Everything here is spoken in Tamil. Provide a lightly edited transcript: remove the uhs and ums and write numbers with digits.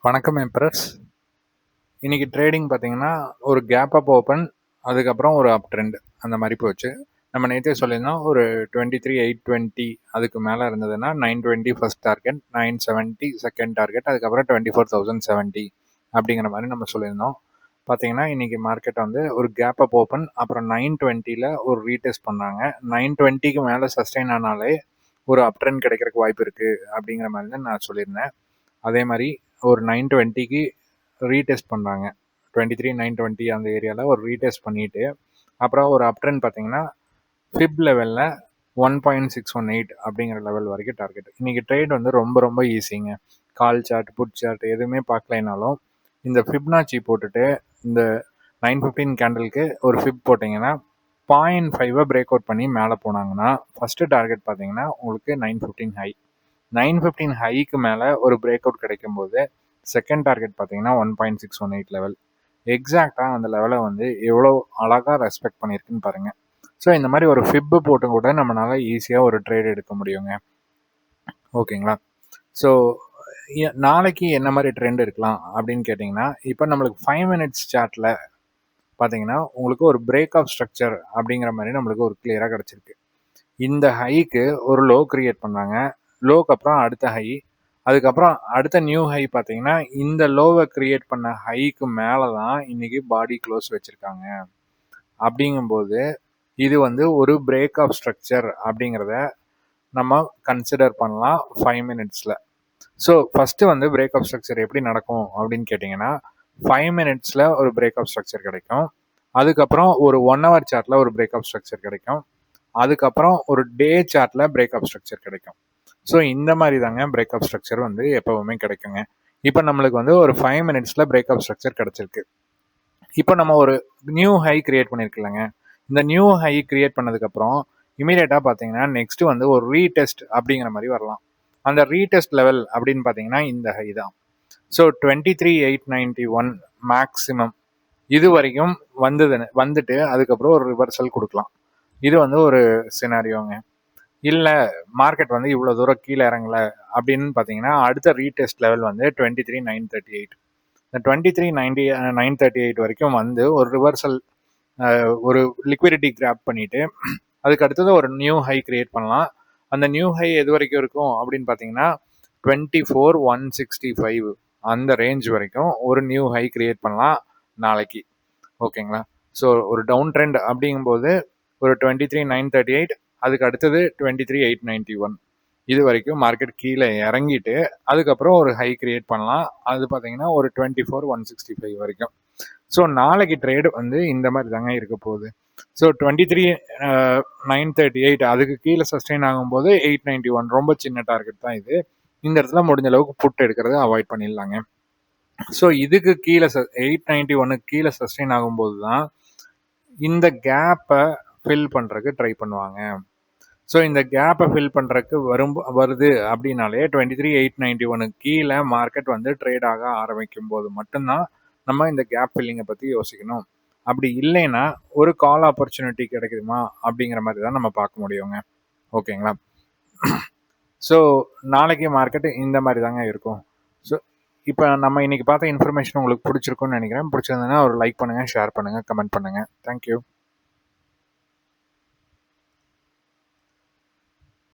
வணக்கம் எம்ப்ரஸ். இன்னைக்கு ட்ரேடிங் பார்த்தீங்கன்னா ஒரு கேப் அப் ஓப்பன், அதுக்கப்புறம் ஒரு அப் ட்ரெண்ட் அந்த மாதிரி போச்சு. நம்ம நேற்றே சொல்லியிருந்தோம் ஒரு 23,820 அதுக்கு மேலே இருந்ததுன்னா 920 ஃபர்ஸ்ட் டார்கெட், 970 செகண்ட் டார்கெட், அதுக்கப்புறம் 24,070 அப்படிங்கிற மாதிரி நம்ம சொல்லியிருந்தோம். பார்த்தீங்கன்னா இன்னைக்கு மார்க்கெட் வந்து ஒரு கேப் அப் ஓப்பன், அப்புறம் 920ல் ஒரு ரீடெஸ்ட் பண்ணாங்க. 920க்கு மேலே சஸ்டெயின் ஆனாலே ஒரு அப் ட்ரெண்ட் கிடைக்கிறதுக்கு வாய்ப்பு இருக்குது அப்படிங்கிற மாதிரி தான் நான் சொல்லியிருந்தேன். அதே மாதிரி ஒரு 920க்கு ரீடெஸ்ட் பண்ணுறாங்க. 23,920 அந்த ஏரியாவில் ஒரு ரீடெஸ்ட் பண்ணிவிட்டு அப்புறம் ஒரு அப் ட்ரெண்ட் பார்த்தீங்கன்னா ஃபிப் லெவலில் 1.618 அப்படிங்கிற லெவல் வரைக்கும் டார்கெட். இன்றைக்கி ட்ரேட் வந்து ரொம்ப ரொம்ப ஈஸிங்க. கால் சார்ட், புட் சார்ட் எதுவுமே பார்க்கலைனாலும் இந்த ஃபிப்னாச்சி போட்டுட்டு இந்த 915 கேண்டலுக்கு ஒரு ஃபிப் போட்டிங்கன்னா 0.5 பிரேக் அவுட் பண்ணி மேலே போனாங்கன்னா ஃபஸ்ட்டு டார்கெட் பார்த்தீங்கன்னா உங்களுக்கு 915 ஹை. 915 ஹைக்கு மேலே ஒரு பிரேக் அவுட் கிடைக்கும் போது செகண்ட் டார்கெட் பார்த்தீங்கன்னா 1.618 லெவல். எக்ஸாக்டாக அந்த லெவலை வந்து எவ்வளோ அழகாக ரெஸ்பெக்ட் பண்ணியிருக்குன்னு பாருங்கள். ஸோ இந்த மாதிரி ஒரு ஃபிப்பு போட்டு கூட நம்மளால ஈஸியாக ஒரு ட்ரேட் எடுக்க முடியுங்க. ஓகேங்களா? ஸோ நாளைக்கு என்ன மாதிரி ட்ரெண்ட் இருக்கலாம் அப்படின்னு கேட்டிங்கன்னா, இப்போ நம்மளுக்கு 5 மினிட்ஸ் சார்ட்டில் பார்த்தீங்கன்னா உங்களுக்கு ஒரு பிரேக் ஆஃப் ஸ்ட்ரக்சர் அப்படிங்கிற மாதிரி நம்மளுக்கு ஒரு கிளியராக கிடச்சிருக்கு. இந்த ஹைக்கு ஒரு லோ கிரியேட் பண்ணாங்க. லோக்கு அப்புறம் அடுத்த ஹை, அதுக்கப்புறம் அடுத்த நியூ ஹை பார்த்தீங்கன்னா இந்த லோவை கிரியேட் பண்ண ஹைக்கு மேலே தான் இன்னைக்கு பாடி க்ளோஸ் வச்சுருக்காங்க. அப்படிங்கும்போது இது வந்து ஒரு பிரேக் ஆஃப் ஸ்ட்ரக்சர் அப்படிங்கிறத நம்ம கன்சிடர் பண்ணலாம் 5 மினிட்ஸில். ஸோ ஃபஸ்ட்டு வந்து பிரேக் ஆஃப் ஸ்ட்ரக்சர் எப்படி நடக்கும் அப்படின்னு கேட்டிங்கன்னா 5 மினிட்ஸில் ஒரு பிரேக் ஆஃப் ஸ்ட்ரக்சர் கிடைக்கும். அதுக்கப்புறம் ஒரு 1 ஹவர் சார்ட்டில் ஒரு பிரேக் ஆஃப் ஸ்ட்ரக்சர் கிடைக்கும். அதுக்கப்புறம் ஒரு டே சார்ட்டில் பிரேக் ஆஃப் ஸ்ட்ரக்சர் கிடைக்கும். ஸோ இந்த மாதிரி தாங்க பிரேக் ஆஃப் ஸ்ட்ரக்சர் வந்து எப்போவுமே கிடைக்குங்க. இப்போ நம்மளுக்கு வந்து ஒரு 5 மினிட்ஸில் பிரேக் ஆஃப் ஸ்ட்ரக்சர் கிடச்சிருக்கு. இப்போ நம்ம ஒரு நியூ ஹை கிரியேட் பண்ணியிருக்கலங்க. இந்த நியூ ஹை கிரியேட் பண்ணதுக்கப்புறம் இமீடியட்டாக பார்த்தீங்கன்னா நெக்ஸ்ட்டு வந்து ஒரு ரீடெஸ்ட் அப்படிங்கிற மாதிரி வரலாம். அந்த ரீடெஸ்ட் லெவல் அப்படின்னு பார்த்தீங்கன்னா இந்த ஹை தான். ஸோ 23,891 மேக்ஸிமம் இது வரைக்கும் வந்துட்டு அதுக்கப்புறம் ஒரு ரிவர்சல் கொடுக்கலாம். இது வந்து ஒரு சினாரியோங்க. இல்லை மார்க்கெட் வந்து இவ்வளோ தூரம் கீழே இறங்கல அப்படின்னு பார்த்தீங்கன்னா அடுத்த ரீடெஸ்ட் லெவல் வந்து 23,938. இந்த 23,938 வரைக்கும் வந்து ஒரு ரிவர்சல், ஒரு லிக்விடிட்டி கிராப் பண்ணிட்டு அதுக்கு அடுத்தது ஒரு நியூ ஹை கிரியேட் பண்ணலாம். அந்த நியூ ஹை எது வரைக்கும் இருக்கும் அப்படின்னு பார்த்தீங்கன்னா 24,165 அந்த ரேஞ்ச் வரைக்கும் ஒரு நியூ ஹை கிரியேட் பண்ணலாம் நாளைக்கு. ஓகேங்களா? ஸோ ஒரு டவுன் ட்ரெண்ட் அப்படிங்கும்போது ஒரு 23,938, அதுக்கு அடுத்தது 23,891 இது வரைக்கும் மார்க்கெட் கீழே இறங்கிட்டு அதுக்கப்புறம் ஒரு ஹை கிரியேட் பண்ணலாம். அது பார்த்தீங்கன்னா ஒரு 24,165 வரைக்கும். ஸோ நாளைக்கு ட்ரேடு வந்து இந்த மாதிரி தாங்க இருக்க போகுது. ஸோ 23,938 அதுக்கு கீழே சஸ்டெயின் ஆகும்போது 891 ரொம்ப சின்ன டார்கெட் தான் இது. இந்த இடத்துல முடிஞ்ச அளவுக்கு புட் எடுக்கிறத அவாய்ட் பண்ணிடலாங்க. ஸோ இதுக்கு கீழே 891க்கு கீழே சஸ்டெயின் ஆகும்போது தான் இந்த கேப்பை ஃபில் பண்ணுறதுக்கு ட்ரை பண்ணுவாங்க. ஸோ இந்த கேப்பை ஃபில் பண்ணுறதுக்கு வருது அப்படின்னாலே 23,891 கீழே மார்க்கெட் வந்து ட்ரேட் ஆக ஆரம்பிக்கும் போது மட்டும்தான் நம்ம இந்த கேப் ஃபில்லிங்கை பற்றி யோசிக்கணும். அப்படி இல்லைன்னா ஒரு கால் ஆப்பர்ச்சுனிட்டி கிடைக்குமா அப்படிங்கிற மாதிரி தான் நம்ம பார்க்க முடியுங்க. ஓகேங்களா? ஸோ நாளைக்கு மார்க்கெட்டு இந்த மாதிரி தாங்க இருக்கும். ஸோ இப்போ நம்ம இன்னைக்கு பார்த்த இன்ஃபர்மேஷன் உங்களுக்கு பிடிச்சிருக்குன்னு நினைக்கிறேன். பிடிச்சிருந்ததுன்னா ஒரு லைக் பண்ணுங்கள், ஷேர் பண்ணுங்கள், கமெண்ட் பண்ணுங்கள். தேங்க்யூ.